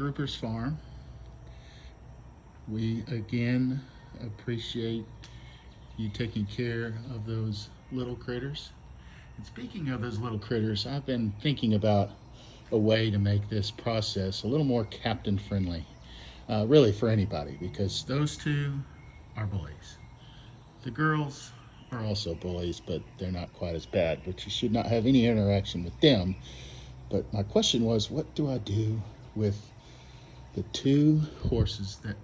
Grouper's Farm. We again appreciate you taking care of those little critters. And speaking of those little critters, I've been thinking about a way to make this process a little more captain friendly, really for anybody, because those two are bullies. The girls are also bullies, but they're not quite as bad, but you should not have any interaction with them. But my question was, what do I do with the two horses that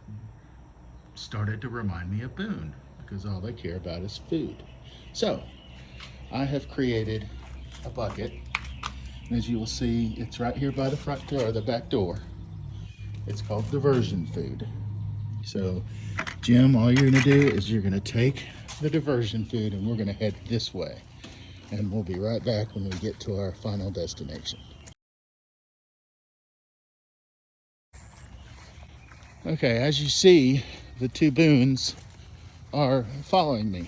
started to remind me of Boone, because all they care about is food? So I have created a bucket, and as you will see, it's right here by the front door, the back door. It's called Diversion Food. So Jim, all you're gonna do is you're gonna take the diversion food and we're gonna head this way, and we'll be right back when we get to our final destination. Okay, as you see, the two Boones are following me.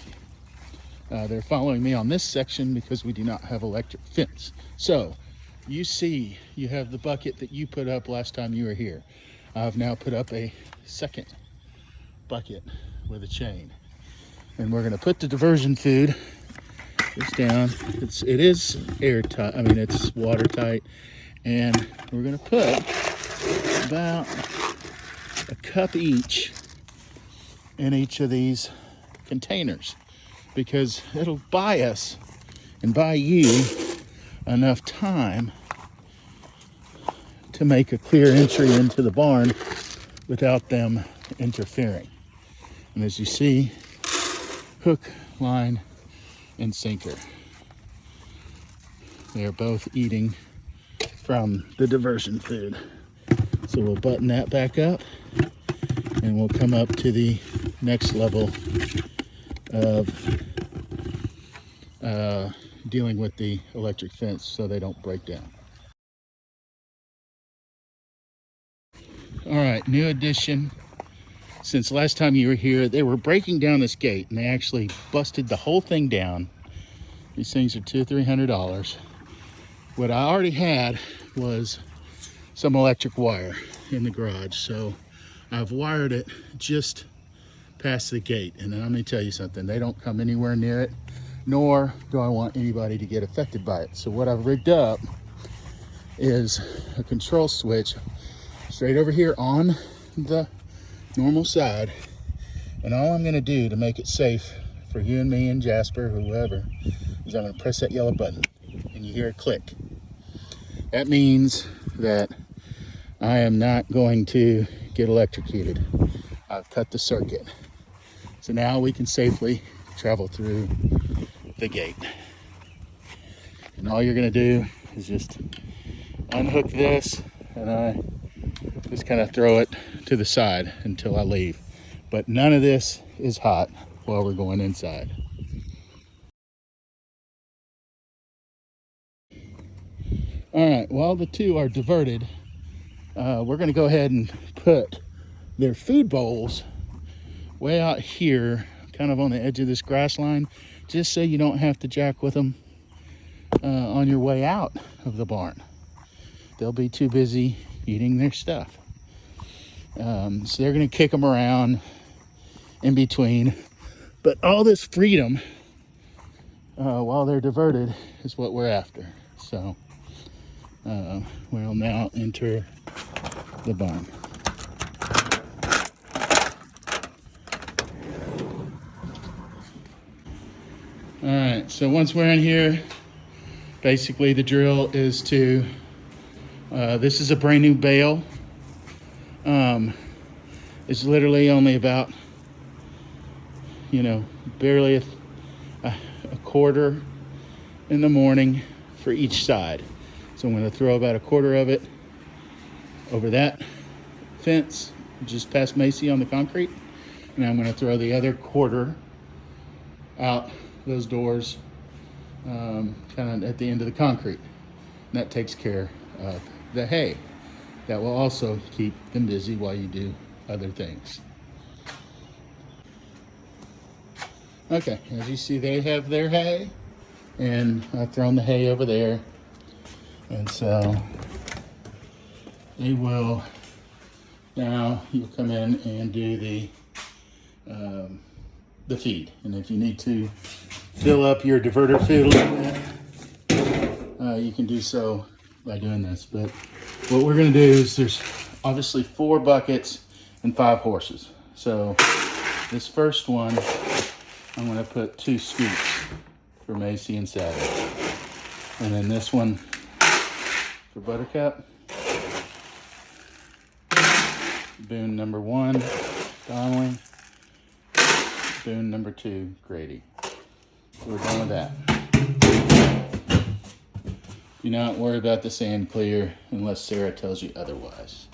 They're following me on this section because we do not have electric fence. So you see, you have the bucket that you put up last time you were here. I've now put up a second bucket with a chain, and we're going to put the diversion food this down. It is airtight, I mean it's watertight, and we're going to put about a cup each in each of these containers, because it'll buy us and buy you enough time to make a clear entry into the barn without them interfering. And as you see, hook, line, and sinker. They're both eating from the diversion food. So we'll button that back up, and we'll come up to the next level of dealing with the electric fence so they don't break down. All right, new addition. Since last time you were here, they were breaking down this gate, and they actually busted the whole thing down. These things are $200-300. What I already had was some electric wire in the garage, so I've wired it just past the gate. And then I'm gonna tell you something, they don't come anywhere near it, nor do I want anybody to get affected by it. So what I've rigged up is a control switch straight over here on the normal side, and all I'm gonna do to make it safe for you and me and Jasper, whoever, is I'm gonna press that yellow button, and you hear a click. That means that I am not going to get electrocuted. I've cut the circuit. So now we can safely travel through the gate. And all you're gonna do is just unhook this, and I just kind of throw it to the side until I leave. But none of this is hot while we're going inside. All right, while the two are diverted, we're gonna go ahead and put their food bowls way out here, kind of on the edge of this grass line, just so you don't have to jack with them on your way out of the barn. They'll be too busy eating their stuff. So they're gonna kick them around in between, but all this freedom while they're diverted is what we're after. So we'll now enter the barn. All right, so once we're in here, basically the drill is to, this is a brand new bale. It's literally only about, barely a quarter in the morning for each side. So I'm gonna throw about a quarter of it over that fence, just past Macy on the concrete. And I'm gonna throw the other quarter out those doors, kind of at the end of the concrete. And that takes care of the hay. That will also keep them busy while you do other things. Okay, as you see, they have their hay, and I've thrown the hay over there. And so they will Now you'll come in and do the feed. And if you need to fill up your diverter food a little bit, you can do so by doing this. But what we're gonna do is there's obviously 4 buckets and 5 horses. So this first one, I'm gonna put 2 scoops for Macy and Savvy. And then this one for Buttercup. Boone number 1, Donnelly. Boone number 2, Grady. So we're done with that. Do not worry about the sand clear unless Sarah tells you otherwise.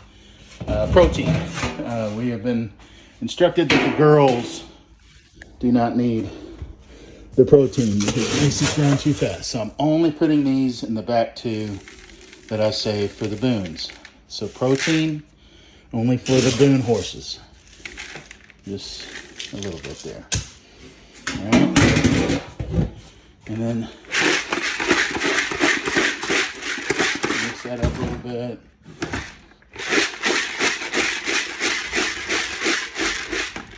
Protein. We have been instructed that the girls do not need the protein because Macy's growing too fast. So I'm only putting these in the back 2 that I saved for the Boones. So protein only for the Boone horses. Just a little bit there. All right. And then mix that up a little bit.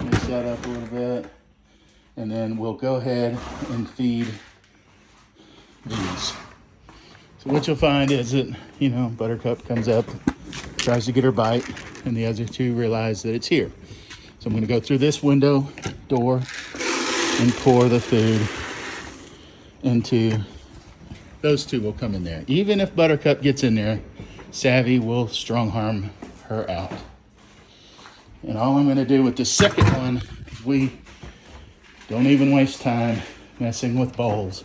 Mix that up a little bit. And then we'll go ahead and feed these. So what you'll find is that, you know, Buttercup comes up, tries to get her bite, and the other 2 realize that it's here. So I'm gonna go through this window door and pour the food into, those 2 will come in there. Even if Buttercup gets in there, Savvy will strong harm her out. And all I'm gonna do with the second one, we don't even waste time messing with bowls.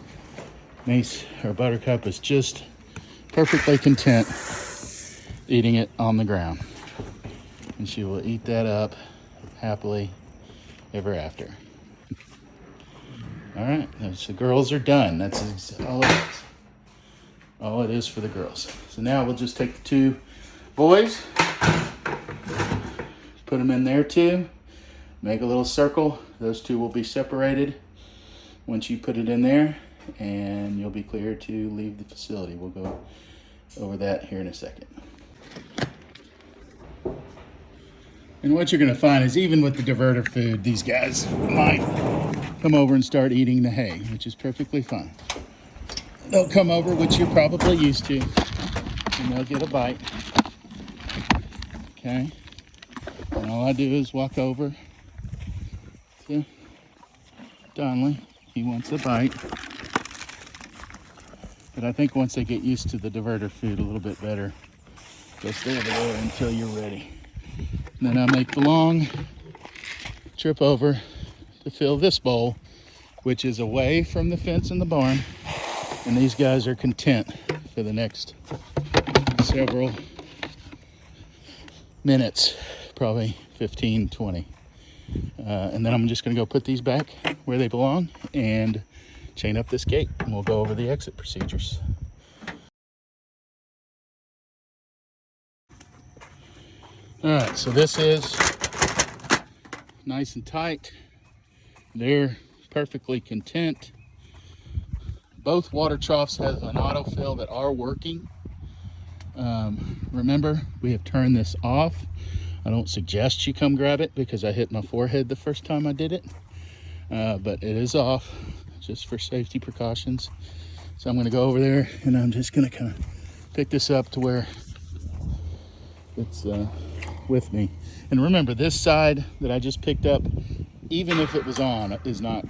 Mace, or Buttercup, is just perfectly content eating it on the ground. And she will eat that up happily ever after. All right, the girls are done. That's all it is. All it is for the girls. So now we'll just take the 2 boys, put them in there too, make a little circle. Those 2 will be separated once you put it in there, and you'll be clear to leave the facility. We'll go over that here in a second. And what you're gonna find is even with the diverter food, these guys might come over and start eating the hay, which is perfectly fine. They'll come over, which you're probably used to, and they'll get a bite. Okay? And all I do is walk over to Donnelly. He wants a bite. But I think once they get used to the diverter food a little bit better, they'll stay over there until you're ready. And then I make the long trip over to fill this bowl, which is away from the fence in the barn. And these guys are content for the next several minutes, probably 15, 20. And then I'm just gonna go put these back where they belong and chain up this gate, and we'll go over the exit procedures. All right, so this is nice and tight. They're perfectly content. Both water troughs have an autofill that are working. Remember, we have turned this off. I don't suggest you come grab it because I hit my forehead the first time I did it, but it is off just for safety precautions. So I'm gonna go over there and I'm just gonna kind of pick this up to where it's with me. And remember, this side that I just picked up, even if it was on, is not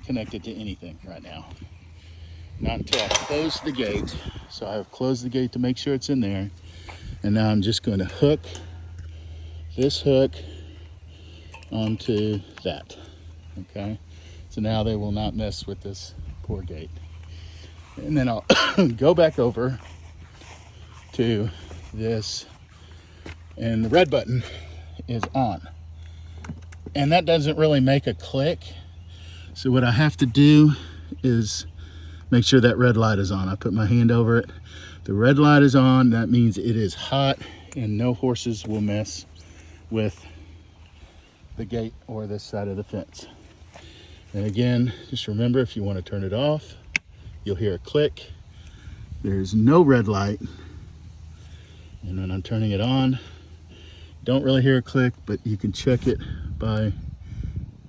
connected to anything right now. Not until I close the gate. So I've closed the gate to make sure it's in there. And now I'm just going to hook this hook onto that. Okay. So now they will not mess with this poor gate. And then I'll go back over to this, and the red button is on. And that doesn't really make a click. So what I have to do is make sure that red light is on. I put my hand over it. The red light is on. That means it is hot and no horses will mess with the gate or this side of the fence. And again, just remember, if you want to turn it off, you'll hear a click. There's no red light. And when I'm turning it on, Don't really hear a click, but you can check it by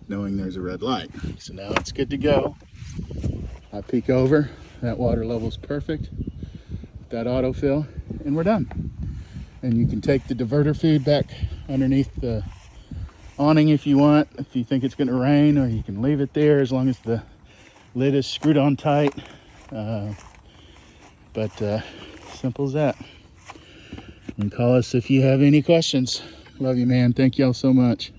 knowing there's a red light. So now it's good to go. I peek over, that water level's perfect. That autofill, and we're done. And you can take the diverter feed back underneath the awning if you want, if you think it's going to rain, or you can leave it there as long as the lid is screwed on tight. Simple as that. And call us if you have any questions. Love you, man. Thank y'all so much.